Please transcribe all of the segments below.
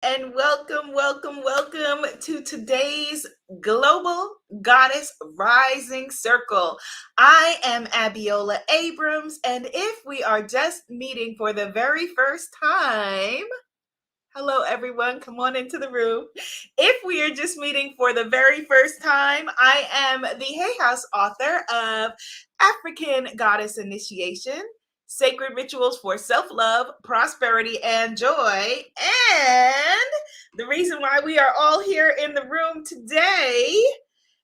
And welcome to today's Global Goddess Rising Circle. I am Abiola Abrams, and if we are just meeting for the very first time, hello everyone, come on into the room. If we are just meeting for the very first time, I am the Hay House author of African Goddess Initiation, Sacred Rituals for Self-Love, Prosperity, and Joy. And the reason why we are all here in the room today,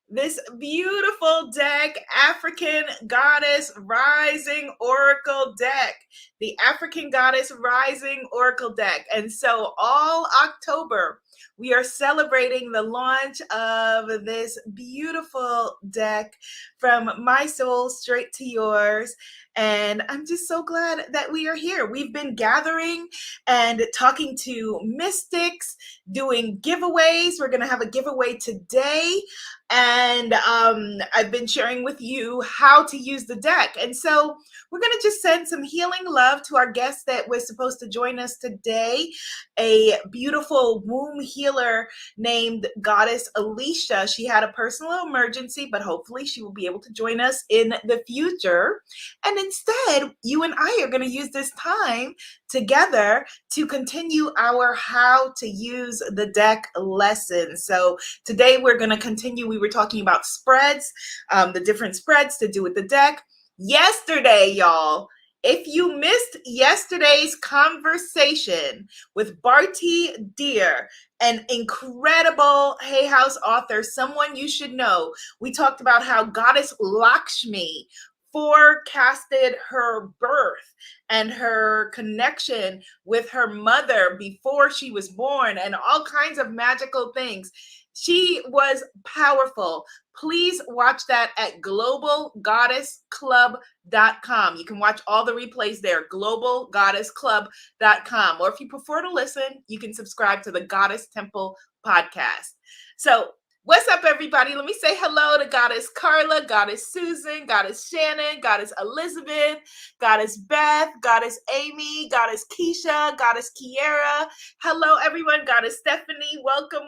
this beautiful deck, African Goddess Rising Oracle deck, the African Goddess Rising Oracle deck. And so all October, we are celebrating the launch of this beautiful deck from my soul straight to yours. And I'm just so glad that we are here. We've been gathering and talking to mystics, doing giveaways. We're going to have a giveaway today. And I've been sharing with you how to use the deck. And so we're going to just send some healing love to our guest that was supposed to join us today, a beautiful womb healer named Goddess Alicia. She had a personal emergency, but hopefully she will be able to join us in the future. And instead, you and I are going to use this time together to continue our how to use the deck lesson. So today we're going to continue. We were talking about spreads, the different spreads to do with the deck. Yesterday, y'all, if you missed yesterday's conversation with Barty Deer, an incredible Hay House author, someone you should know, we talked about how Goddess Lakshmi forecasted her birth and her connection with her mother before she was born and all kinds of magical things. She was powerful. Please watch that at globalgoddessclub.com. You can watch all the replays there, globalgoddessclub.com. Or if you prefer to listen, you can subscribe to the Goddess Temple podcast. So what's up, everybody? Let me say hello to Goddess Carla, Goddess Susan, Goddess Shannon, Goddess Elizabeth, Goddess Beth, Goddess Amy, Goddess Keisha, Goddess Kiera. Hello, everyone. Goddess Stephanie. Welcome.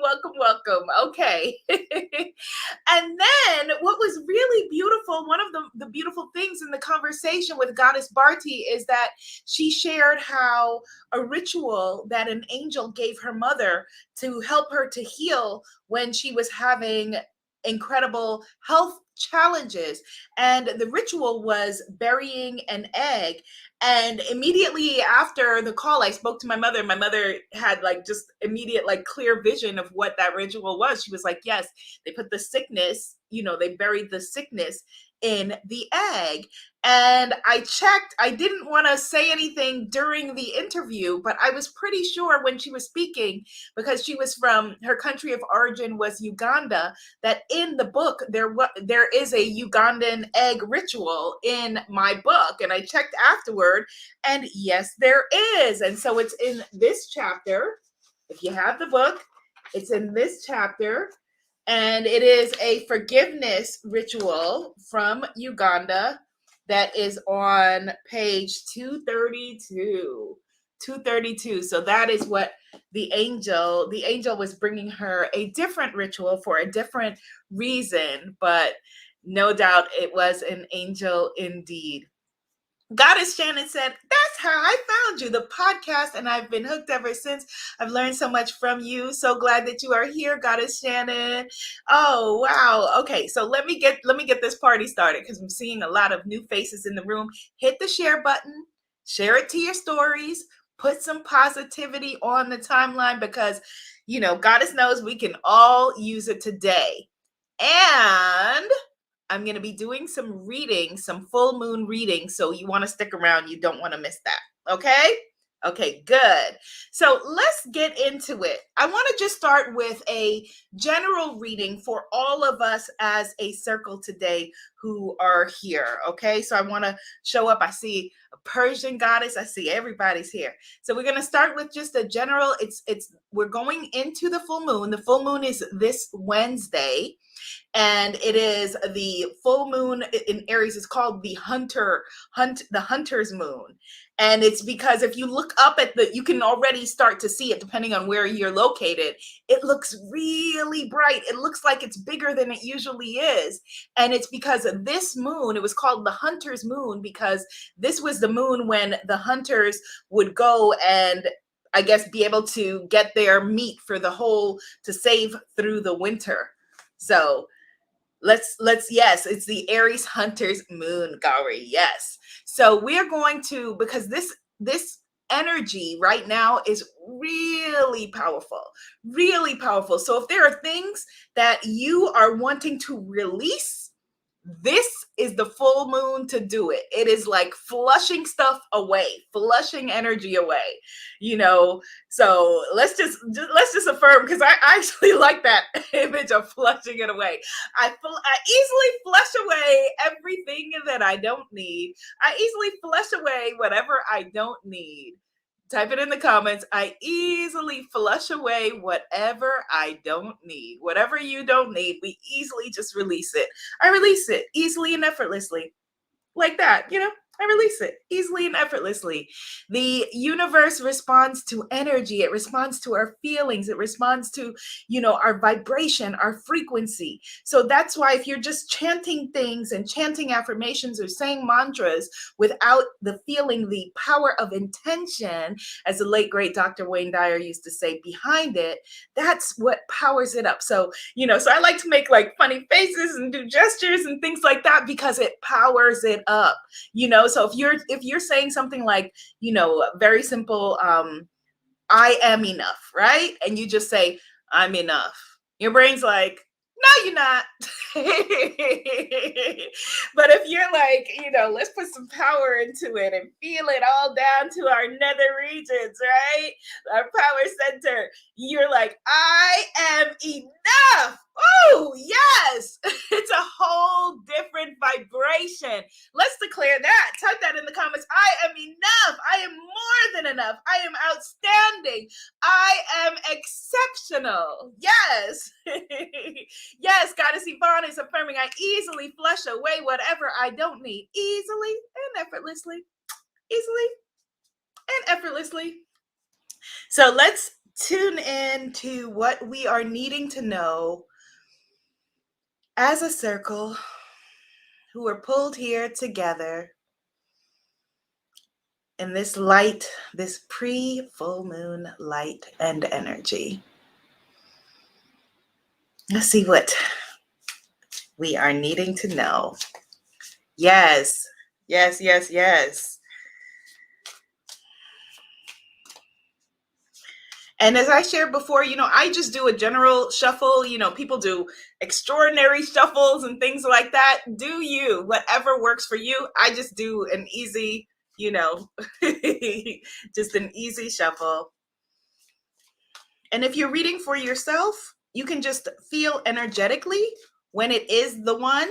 Okay. And then what was really beautiful, one of the beautiful things in the conversation with Goddess Barty is that she shared how a ritual that an angel gave her mother to help her to heal when she was having incredible health challenges. And the ritual was burying an egg. And immediately after the call, I spoke to my mother. My mother had just immediate clear vision of what that ritual was. She was like, yes, they put the sickness, they buried the sickness in the egg. And I checked. I didn't want to say anything during the interview, but I was pretty sure when she was speaking, because she was from, her country of origin was Uganda, that in the book there is a Ugandan egg ritual in my book. And I checked afterward, and yes, there is. And so it's in this chapter. If you have the book, it's in this chapter. And it is a forgiveness ritual from Uganda that is on page 232. 232. So that is what the angel was bringing her a different ritual for a different reason, but no doubt it was an angel indeed. Goddess Shannon said, that's how I found you, the podcast, and I've been hooked ever since. I've learned so much from you. So glad that you are here, Goddess Shannon. Oh, wow. Okay, so let me get this party started because I'm seeing a lot of new faces in the room. Hit the share button, share it to your stories, put some positivity on the timeline because, Goddess knows we can all use it today. And I'm going to be doing some reading, some full moon reading. So you want to stick around. You don't want to miss that. Okay? Okay, good. So let's get into it. I want to just start with a general reading for all of us as a circle today who are here. Okay, so I want to show up. I see a Persian goddess. I see everybody's here. So we're going to start with just a general, we're going into the full moon. The full moon is this Wednesday. And it is the full moon in Aries. It's called the hunter's moon. And it's because if you look up at you can already start to see it depending on where you're located. It looks really bright. It looks like it's bigger than it usually is. And it's because of this moon. It was called the hunter's moon because this was the moon when the hunters would go and I guess be able to get their meat for to save through the winter. So let's yes, it's the Aries hunter's moon, Gauri. Yes. So we're going to, because this energy right now is really powerful, really powerful. So if there are things that you are wanting to release, this is the full moon to do it. It is like flushing stuff away, flushing energy away, you know. So let's just affirm, because I actually like that image of flushing it away. I easily flush away everything that I don't need. I easily flush away whatever I don't need. Type it in the comments. I easily flush away whatever I don't need. Whatever you don't need, we easily just release it. I release it easily and effortlessly. Like that, you know? I release it easily and effortlessly. The universe responds to energy. It responds to our feelings. It responds to, our vibration, our frequency. So that's why if you're just chanting things and chanting affirmations or saying mantras without the feeling, the power of intention, as the late great Dr. Wayne Dyer used to say, behind it, that's what powers it up. So, so I like to make like funny faces and do gestures and things like that because it powers it up. So if you're saying something like, very simple, I am enough, right? And you just say, I'm enough. Your brain's like, no, you're not. But if you're like, let's put some power into it and feel it all down to our nether regions, right? Our power center. You're like, I am enough. Oh, yes. It's a whole different vibration. Let's declare that. Type that in the comments. I am enough. I am more than enough. I am outstanding. I am exceptional. Yes. Yes, Goddess Yvonne is affirming I easily flush away whatever I don't need. Easily and effortlessly. Easily and effortlessly. So let's tune in to what we are needing to know as a circle who are pulled here together in this light, this pre-full moon light and energy. Let's see what we are needing to know. Yes, yes, yes, yes. And as I shared before, I just do a general shuffle. People do extraordinary shuffles and things like that. Do you, whatever works for you. I just do an easy, just an easy shuffle. And if you're reading for yourself, you can just feel energetically when it is the one,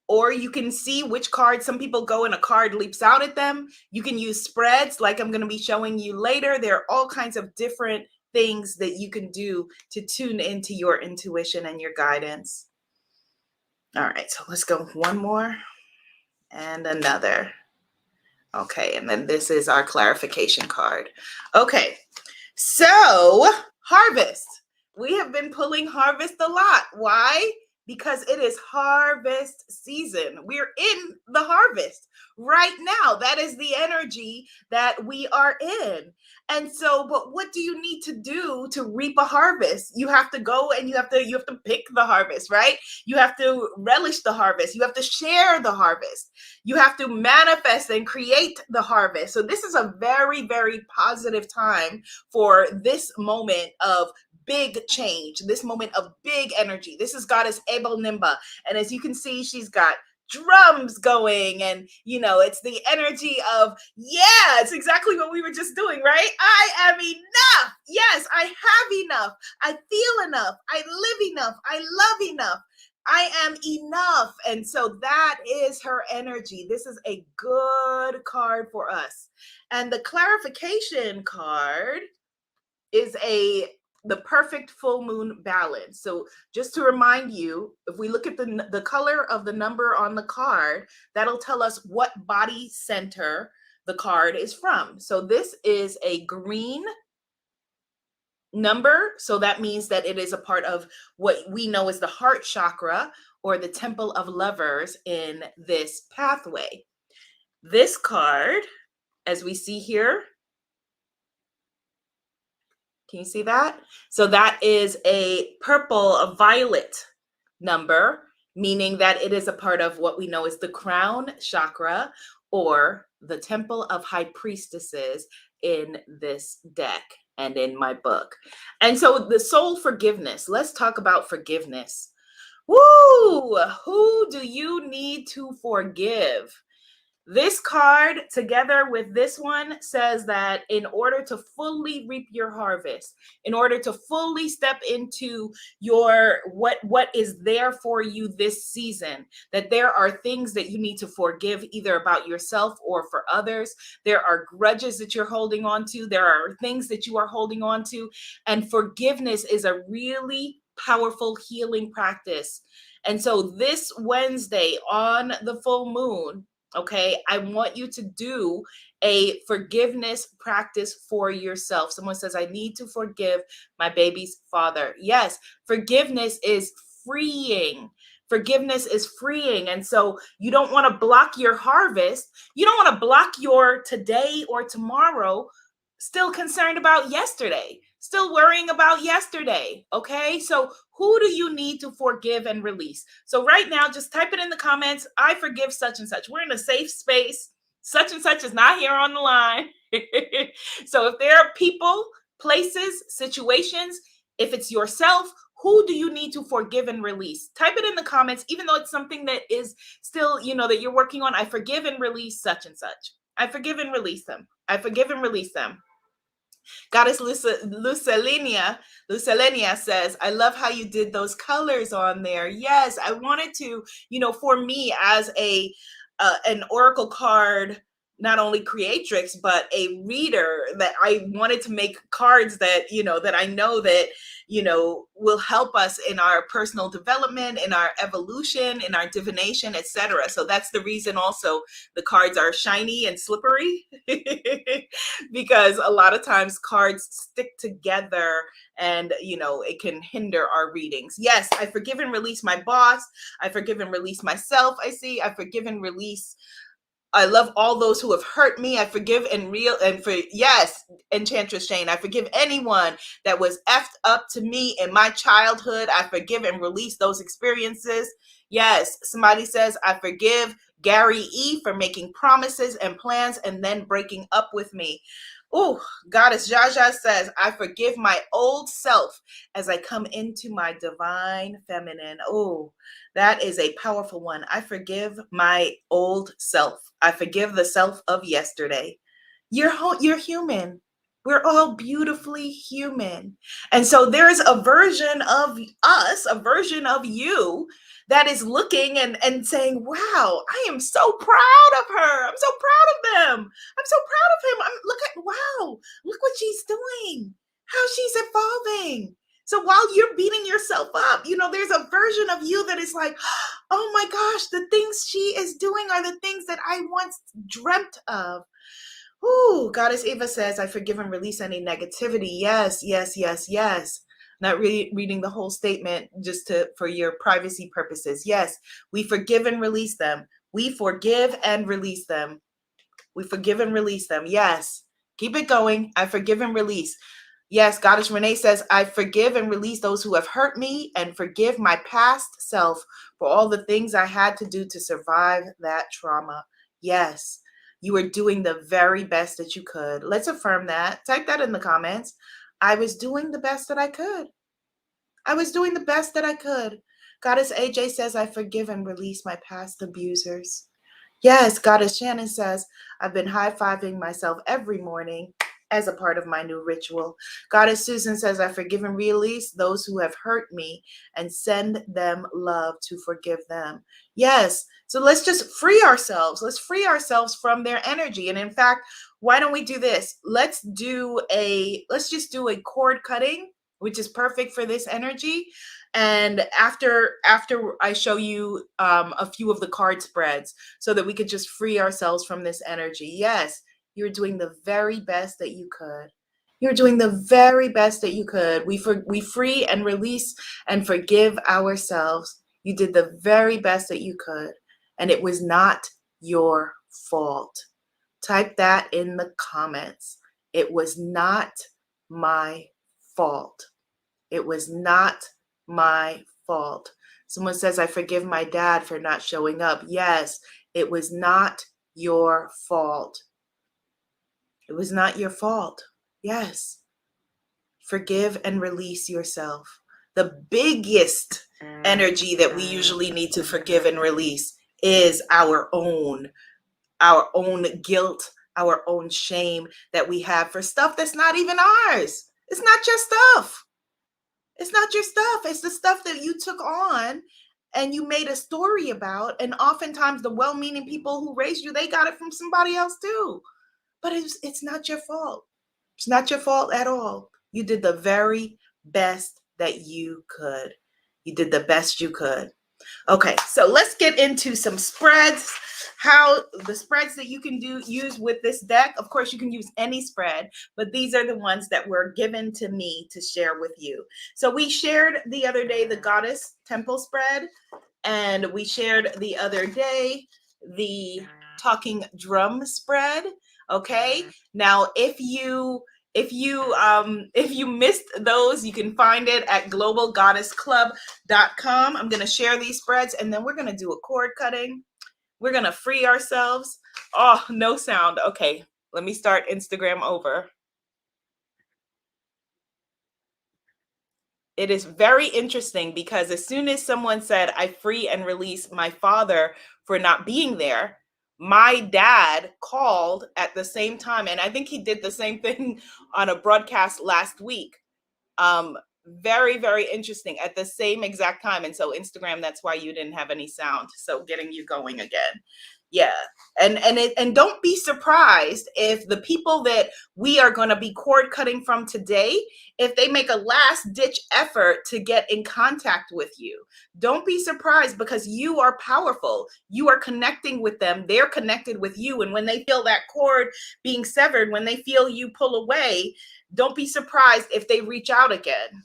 or you can see which card. Some people go and a card leaps out at them. You can use spreads like I'm going to be showing you later. There are all kinds of different things that you can do to tune into your intuition and your guidance. All right, so let's go one more and another. Okay, and then this is our clarification card. Okay, so harvest. We have been pulling harvest a lot. Why? Because it is harvest season. We're in the harvest right now. That is the energy that we are in. And so, but what do you need to do to reap a harvest? You have to go and you have to pick the harvest, right? You have to relish the harvest. You have to share the harvest. You have to manifest and create the harvest. So this is a very, very positive time for this moment of big change, this moment of big energy. This is Goddess Abel Nimba. And as you can see, she's got drums going and, it's the energy of, yeah, it's exactly what we were just doing, right? I am enough. Yes, I have enough. I feel enough. I live enough. I love enough. I am enough. And so that is her energy. This is a good card for us. And the clarification card is the perfect full moon balance. So just to remind you, if we look at the color of the number on the card, that'll tell us what body center the card is from. So this is a green number. So that means that it is a part of what we know as the heart chakra or the temple of lovers in this pathway. This card, as we see here, can you see that? So that is a purple, a violet number, meaning that it is a part of what we know as the crown chakra or the temple of high priestesses in this deck and in my book. And so the soul forgiveness, let's talk about forgiveness. Woo! Who do you need to forgive? This card, together with this one, says that in order to fully reap your harvest, in order to fully step into your what is there for you this season, that there are things that you need to forgive, either about yourself or for others. There are grudges that you're holding on to. There are things that you are holding on to. And forgiveness is a really powerful healing practice. And so this Wednesday on the full moon, okay, I want you to do a forgiveness practice for yourself. Someone says, I need to forgive my baby's father. Yes, forgiveness is freeing. Forgiveness is freeing. And so you don't want to block your harvest. You don't want to block your today or tomorrow, still concerned about yesterday, still worrying about yesterday. Okay, so who do you need to forgive and release? So right now, just type it in the comments. I forgive such and such. We're in a safe space. Such and such is not here on the line. So if there are people, places, situations, if it's yourself, who do you need to forgive and release? Type it in the comments, even though it's something that is still, that you're working on. I forgive and release such and such. I forgive and release them. I forgive and release them. Goddess Lucilenia says, I love how you did those colors on there. Yes, I wanted to, for me as an oracle card, not only creatrix, but a reader, that I wanted to make cards that, that I know that, will help us in our personal development, in our evolution, in our divination, etc. So that's the reason also the cards are shiny and slippery because a lot of times cards stick together and, it can hinder our readings. Yes, I forgive and release my boss. I forgive and release myself. I forgive and release. I love all those who have hurt me. I forgive yes, Enchantress Shane, I forgive anyone that was effed up to me in my childhood. I forgive and release those experiences. Yes, somebody says, I forgive Gary E for making promises and plans and then breaking up with me. Oh, Goddess Jaja says, I forgive my old self as I come into my divine feminine. Oh, that is a powerful one. I forgive my old self. I forgive the self of yesterday. You're human. We're all beautifully human. And so there's a version of us, a version of you that is looking and saying, wow, I am so proud of her. I'm so proud of them. I'm so proud of him. Wow, look what she's doing, how she's evolving. So while you're beating yourself up, there's a version of you that is like, oh my gosh, the things she is doing are the things that I once dreamt of. Ooh, Goddess Eva says, I forgive and release any negativity. Yes, yes, yes, yes. Not reading the whole statement just for your privacy purposes. Yes, we forgive and release them. We forgive and release them. We forgive and release them. Yes. Keep it going. I forgive and release. Yes, Goddess Renee says, I forgive and release those who have hurt me and forgive my past self for all the things I had to do to survive that trauma. Yes, you were doing the very best that you could. Let's affirm that. Type that in the comments. I was doing the best that I could. I was doing the best that I could. Goddess AJ says, I forgive and release my past abusers. Yes, Goddess Shannon says, I've been high-fiving myself every morning as a part of my new ritual. Goddess Susan says, I forgive and release those who have hurt me and send them love to forgive them. Yes, so let's just free ourselves. Let's free ourselves from their energy. And in fact, why don't we do this? Let's just do a cord cutting, which is perfect for this energy. And after I show you a few of the card spreads so that we could just free ourselves from this energy. Yes, You were doing the very best that you could. You're doing the very best that you could. We free and release and forgive ourselves. You did the very best that you could, and it was not your fault. Type that in the comments. It was not my fault. It was not my fault. Someone says, I forgive my dad for not showing up. Yes, it was not your fault. It was not your fault. Yes. Forgive and release yourself. The biggest energy that we usually need to forgive and release is our own guilt, our own shame that we have for stuff that's not even ours. It's not your stuff. It's not your stuff. It's the stuff that you took on and you made a story about. And oftentimes the well-meaning people who raised you, they got it from somebody else too. But it's not your fault. It's not your fault at all. You did the very best that you could. You did the best you could. Okay, so let's get into some spreads. How the spreads that you can use with this deck. Of course, you can use any spread, but these are the ones that were given to me to share with you. So we shared the other day the Goddess Temple spread, and we shared the other day the Talking Drum spread. Okay, now if you missed those, you can find it at globalgoddessclub.com. I'm going to share these spreads, and then we're going to do a cord cutting. We're going to free ourselves. Oh, no sound. Okay, let me start Instagram over. It is very interesting because as soon as someone said, I free and release my father for not being there, my dad called at the same time. And I think he did the same thing on a broadcast last week. Very, very interesting at the same exact time. And so Instagram, that's why you didn't have any sound. So getting you going again. Yeah. And don't be surprised if the people that we are going to be cord cutting from today, if they make a last ditch effort to get in contact with you. Don't be surprised because you are powerful. You are connecting with them. They're connected with you. And when they feel that cord being severed, when they feel you pull away, don't be surprised if they reach out again.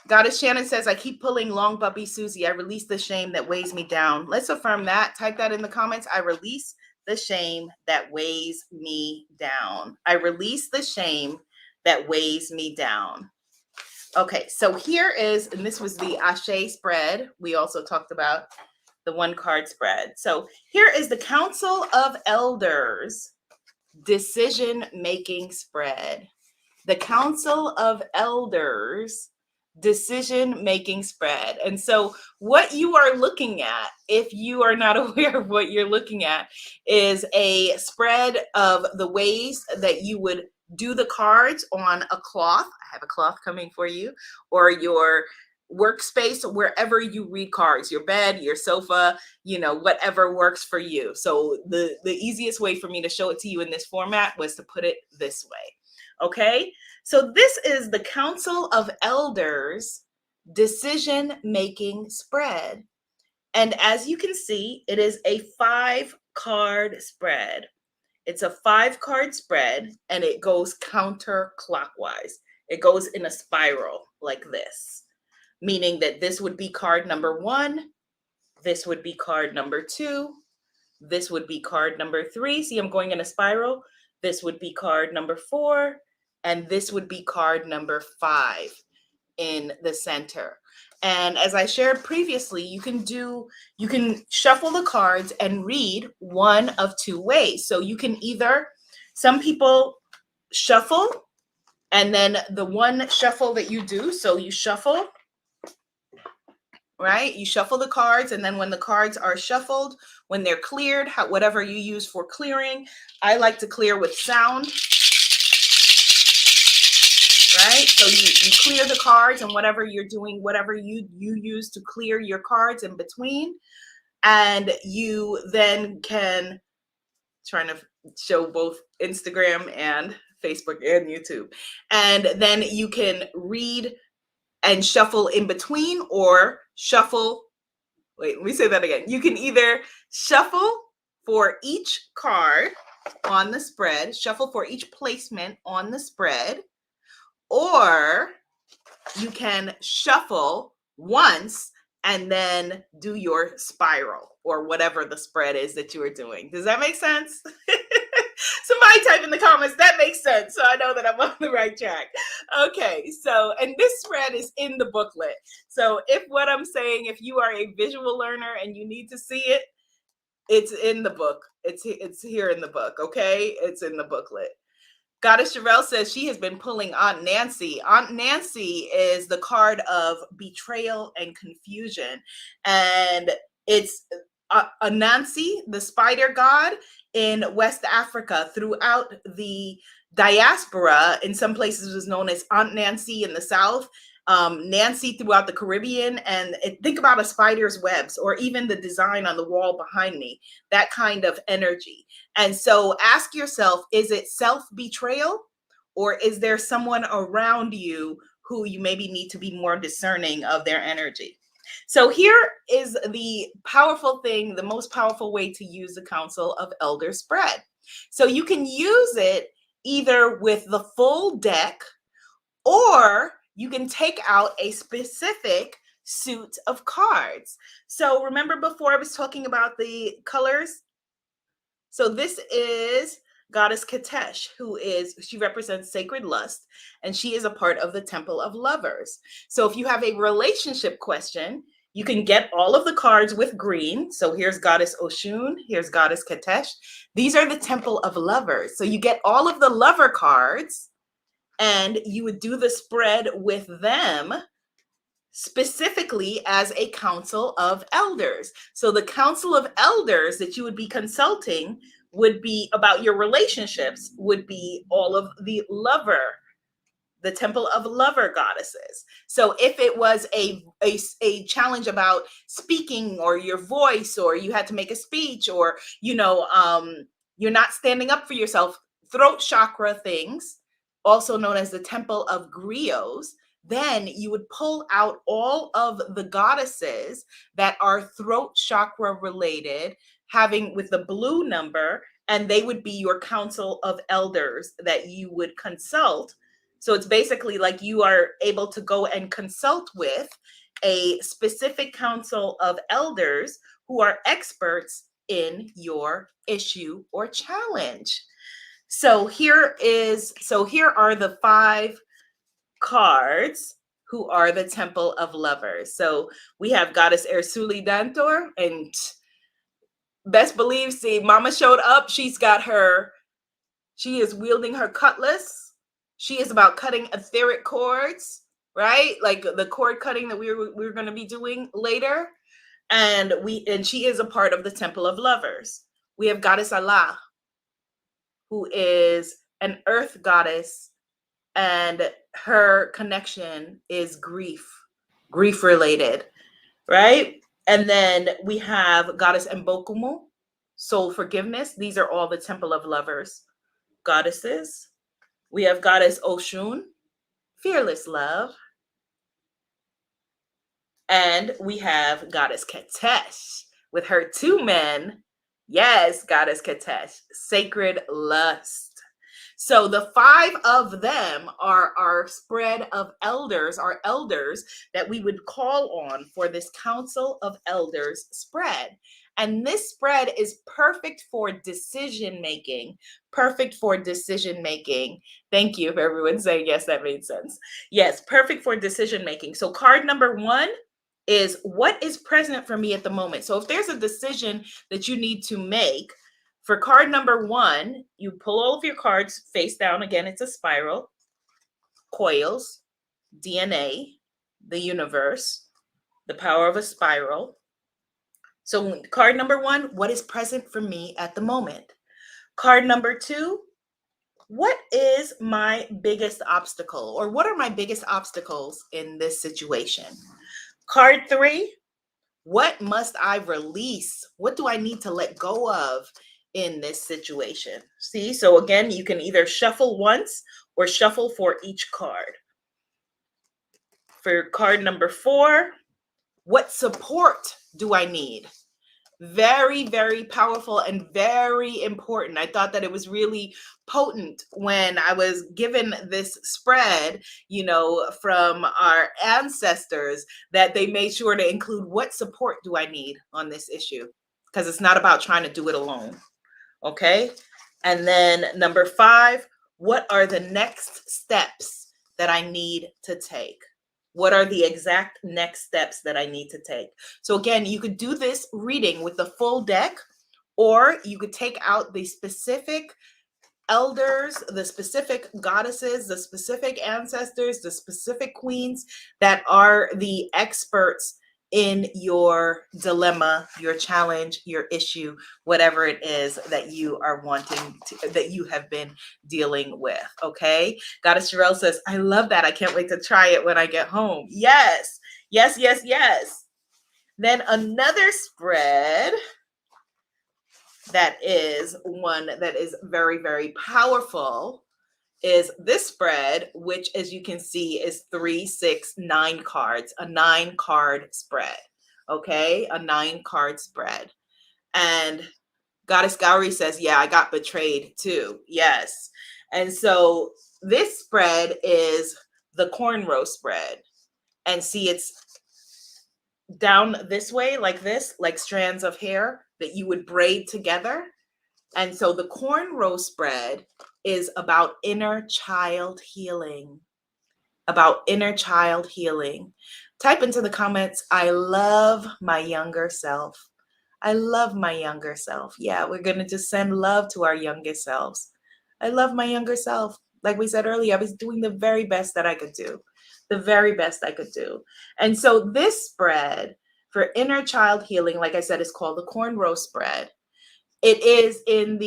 Goddess Shannon says, I keep pulling long Bubby Susie. I release the shame that weighs me down. Let's affirm that. Type that in the comments. I release the shame that weighs me down. I release the shame that weighs me down. Okay, so here is, and this was the Ashe spread. We also talked about the one card spread. So here is the Council of Elders decision-making spread. The Council of Elders decision-making spread. And so what you are looking at, if you are not aware of what you're looking at, is a spread of the ways that you would do the cards on a cloth. I have a cloth coming for you, or your workspace, wherever you read cards, your bed, your sofa, whatever works for you. So the easiest way for me to show it to you in this format was to put it this way. Okay, so this is the Council of Elders decision-making spread. And as you can see, it is a 5-card spread. It's a 5-card spread, and it goes counterclockwise. It goes in a spiral like this, meaning that this would be card number 1, this would be card number 2, this would be card number 3. See, I'm going in a spiral. This would be card number 4, and this would be card number 5 in the center. And as I shared previously, you can shuffle the cards and read one of 2 ways. So you can either, some people shuffle, and then the one shuffle that you do, so you shuffle, right? You shuffle the cards, and then when the cards are shuffled, when they're cleared, whatever you use for clearing, I like to clear with sound. Right? So you clear the cards, and whatever you're doing, whatever you use to clear your cards in between, and you then can, trying to show both Instagram and Facebook and YouTube, and then you can read and shuffle in between, or shuffle, wait, let me say that again. You can either shuffle for each card, on the spread, shuffle for each placement on the spread, or you can shuffle once and then do your spiral or whatever the spread is that you are doing. Does that make sense? Somebody type in the comments, that makes sense. So I know that I'm on the right track. Okay, so, and this spread is in the booklet. So if what I'm saying, if you are a visual learner and you need to see it, it's in the book. It's here in the book, okay? It's in the booklet. Goddess Sherelle says she has been pulling Aunt Nancy. Aunt Nancy is the card of betrayal and confusion. And it's Anansi, the spider god in West Africa. Throughout the diaspora, in some places was known as Aunt Nancy in the South, Nancy throughout the Caribbean. And think about a spider's webs, or even the design on the wall behind me, that kind of energy. And so ask yourself, is it self-betrayal, or is there someone around you who you maybe need to be more discerning of their energy? So here is the powerful thing, the most powerful way to use the Council of Elders spread. So you can use it either with the full deck, or you can take out a specific suit of cards. So remember before I was talking about the colors? So this is Goddess Katesh, she represents sacred lust, and she is a part of the Temple of Lovers. So if you have a relationship question, you can get all of the cards with green. So here's Goddess Oshun, here's Goddess Katesh. These are the Temple of Lovers. So you get all of the lover cards, and you would do the spread with them specifically as a council of elders. So the council of elders that you would be consulting would be about your relationships, would be all of the Temple of Lover goddesses. So if it was a challenge about speaking or your voice, or you had to make a speech, or you're not standing up for yourself, throat chakra things, also known as the Temple of Griots, then you would pull out all of the goddesses that are throat chakra related, having with the blue number, and they would be your council of elders that you would consult. So it's basically like you are able to go and consult with a specific council of elders who are experts in your issue or challenge. So here are the 5 cards who are the Temple of Lovers. So we have Goddess Ersuli Dantor, and best believe, see, Mama showed up. She is wielding her cutlass. She is about cutting etheric cords, right? Like the cord cutting that we're going to be doing later. And she is a part of the Temple of Lovers. We have Goddess Allah, who is an earth goddess, and her connection is grief related, right? And then we have Goddess Mbokumu, soul forgiveness. These are all the Temple of Lovers goddesses. We have Goddess Oshun, fearless love. And we have Goddess Katesh with her 2 men. Yes, Goddess Katesh, sacred lust. So the 5 of them are our spread of elders, our elders that we would call on for this Council of Elders spread. And this spread is perfect for decision making. Perfect for decision making. Thank you for everyone saying yes, that made sense. Yes, perfect for decision making. So card number 1 is what is present for me at the moment. So if there's a decision that you need to make, for card number 1, you pull all of your cards face down. Again, it's a spiral. Coils, DNA, the universe, the power of a spiral. So card number 1, what is present for me at the moment? Card number 2, what is my biggest obstacle, or what are my biggest obstacles in this situation? Card 3, what must I release? What do I need to let go of in this situation? See, so again, you can either shuffle once or shuffle for each card. For card number 4, what support do I need Very, very powerful and very important. I thought that it was really potent when I was given this spread, from our ancestors, that they made sure to include what support do I need on this issue, because it's not about trying to do it alone. Okay. And then number 5, what are the next steps that I need to take? What are the exact next steps that I need to take? So again, you could do this reading with the full deck, or you could take out the specific elders, the specific goddesses, the specific ancestors, the specific queens that are the experts in your dilemma, your challenge, your issue, whatever it is that you are wanting to, that you have been dealing with. Okay. Goddess Sherelle says, I love that. I can't wait to try it when I get home. Yes, yes, yes, yes. Then another spread that is one that is very, very powerful is this spread, which, as you can see, is 3, 6, 9 cards, a 9-card spread. Okay, a 9-card spread. And Goddess Gowrie says, yeah, I got betrayed too. Yes. And so this spread is the Cornrow spread. And see, it's down this way, like this, like strands of hair that you would braid together. And so the Cornrow spread is about inner child healing. About inner child healing. Type into the comments, I love my younger self. I love my younger self. Yeah, we're going to just send love to our youngest selves. I love my younger self. Like we said earlier, I was doing the very best that I could do. The very best I could do. And so this spread for inner child healing, like I said, is called the Cornrow spread. It is in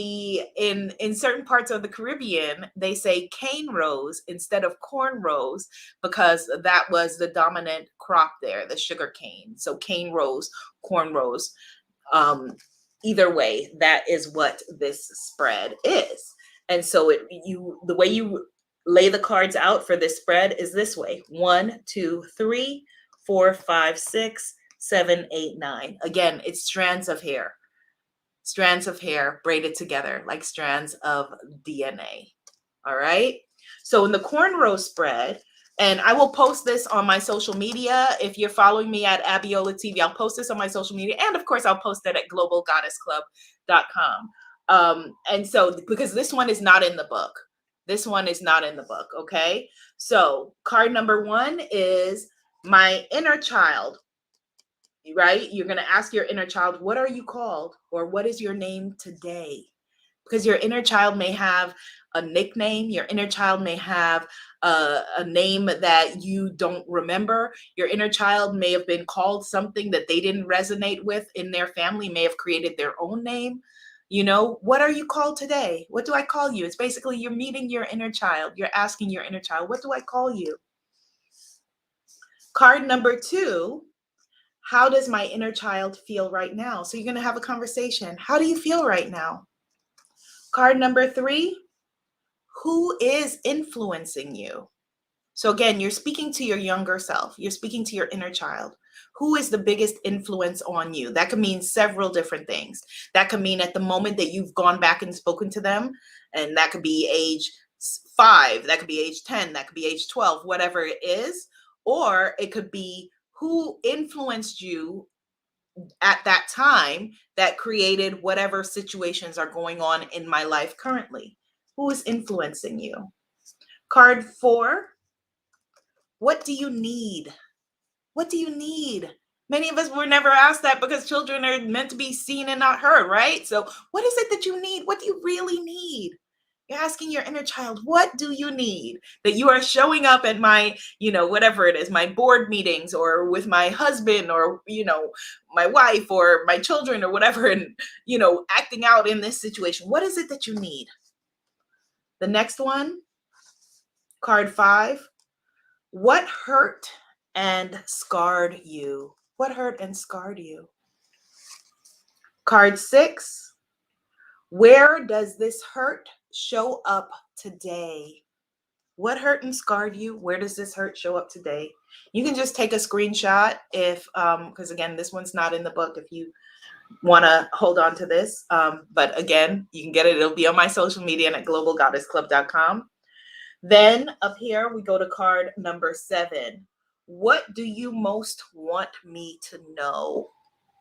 certain parts of the Caribbean, they say cane rows instead of cornrows, because that was the dominant crop there, the sugar cane. So cane rows, cornrows. Either way, that is what this spread is. And so the way you lay the cards out for this spread is this way: 1, 2, 3, 4, 5, 6, 7, 8, 9. Again, it's strands of hair. Strands of hair braided together like strands of DNA. All right. So in the Cornrow spread, and I will post this on my social media. If you're following me at Abiola TV, I'll post this on my social media. And of course, I'll post it at globalgoddessclub.com. And so, because this one is not in the book. This one is not in the book. Okay. So card number 1 is my inner child. Right? You're going to ask your inner child, what are you called? Or what is your name today? Because your inner child may have a nickname. Your inner child may have a name that you don't remember. Your inner child may have been called something that they didn't resonate with in their family, may have created their own name. What are you called today? What do I call you? It's basically you're meeting your inner child. You're asking your inner child, what do I call you? Card number 2. How does my inner child feel right now? So you're going to have a conversation. How do you feel right now? Card number 3, who is influencing you? So again, you're speaking to your younger self. You're speaking to your inner child. Who is the biggest influence on you? That could mean several different things. That could mean at the moment that you've gone back and spoken to them, and that could be age 5, that could be age 10, that could be age 12, whatever it is. Or it could be who influenced you at that time that created whatever situations are going on in my life currently. Who is influencing you? Card 4, what do you need? What do you need? Many of us were never asked that because children are meant to be seen and not heard, right? So what is it that you need? What do you really need? You're asking your inner child, what do you need? That you are showing up at my, whatever it is, my board meetings, or with my husband, or, my wife, or my children, or whatever, and, acting out in this situation. What is it that you need? The next one, card 5, what hurt and scarred you? What hurt and scarred you? Card 6, where does this hurt show up today? What hurt and scarred you? Where does this hurt show up today? You can just take a screenshot if, because again, this one's not in the book. If you want to hold on to this. But again, you can get it. It'll be on my social media and at globalgoddessclub.com. Then up here, we go to card number 7. What do you most want me to know?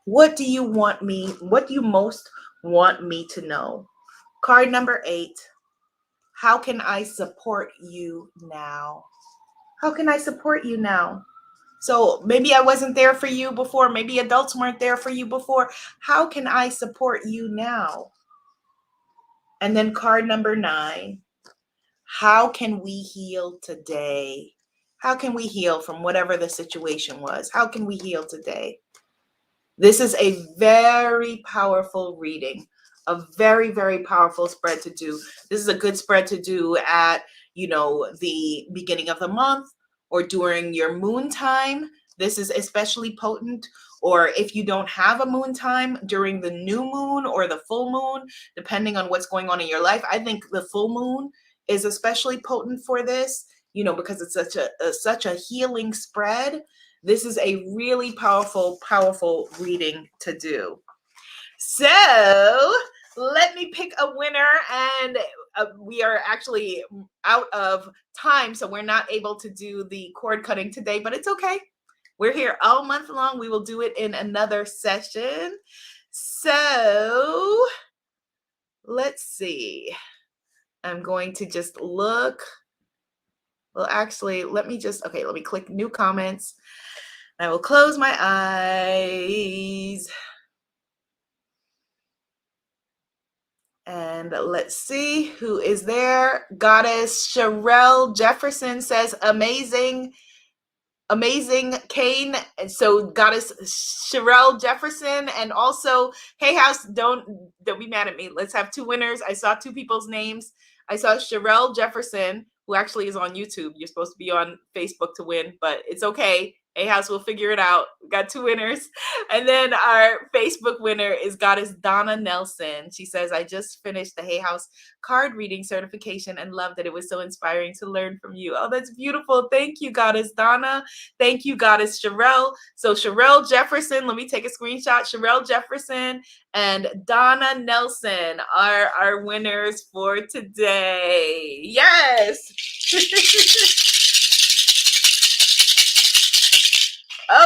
What do you most want me to know? Card number 8. How can I support you now? How can I support you now? So maybe I wasn't there for you before. Maybe adults weren't there for you before. How can I support you now? And then card number 9. How can we heal today? How can we heal from whatever the situation was? How can we heal today? This is a very powerful reading, a very, very powerful spread to do. This is a good spread to do at, the beginning of the month or during your moon time. This is especially potent. Or if you don't have a moon time, during the new moon or the full moon, depending on what's going on in your life. I think the full moon is especially potent for this, because it's such a healing spread. This is a really powerful, powerful reading to do. So let me pick a winner, and we are actually out of time, so we're not able to do the cord cutting today, but it's okay. We're here all month long. We will do it in another session. So let's see. I'm going to just look. Well, actually, let me click new comments. I will close my eyes. And let's see who is there. Goddess Sherelle Jefferson says, amazing Kane. And so Goddess Sherelle Jefferson, and also, hey house, don't be mad at me. Let's have 2 winners. I saw 2 people's names. I saw Sherelle Jefferson, who actually is on YouTube. You're supposed to be on Facebook to win, but it's okay. Hey house, we'll figure it out. We got 2 winners. And then our Facebook winner is Goddess Donna Nelson. She says, I just finished the Hay House card reading certification and loved it. It was so inspiring to learn from you. Oh, that's beautiful. Thank you, Goddess Donna. Thank you, Goddess Sherelle. So Sherelle Jefferson, let me take a screenshot. Sherelle Jefferson and Donna Nelson are our winners for today. Yes.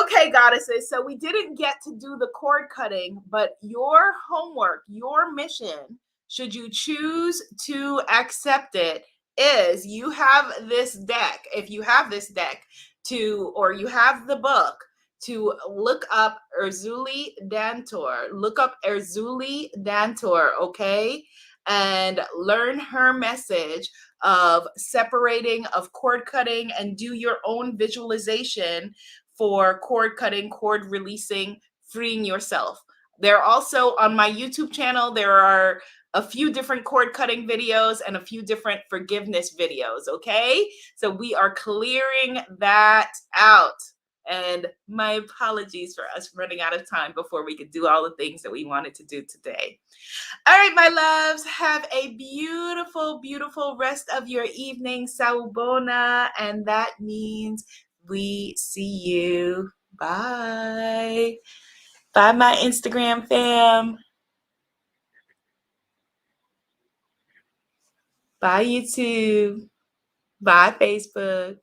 Okay, goddesses. So we didn't get to do the cord cutting, but your homework, your mission, should you choose to accept it, is you have this deck. If you have this deck or you have the book, to look up Erzulie Dantor. Look up Erzulie Dantor, okay? And learn her message of separating, of cord cutting, and do your own visualization for cord cutting, cord releasing, freeing yourself. They're also on my YouTube channel. There are a few different cord cutting videos and a few different forgiveness videos, okay? So we are clearing that out. And my apologies for us running out of time before we could do all the things that we wanted to do today. All right, my loves, have a beautiful, beautiful rest of your evening. Sawubona, and that means we see you. Bye. Bye, my Instagram fam. Bye, YouTube. Bye, Facebook.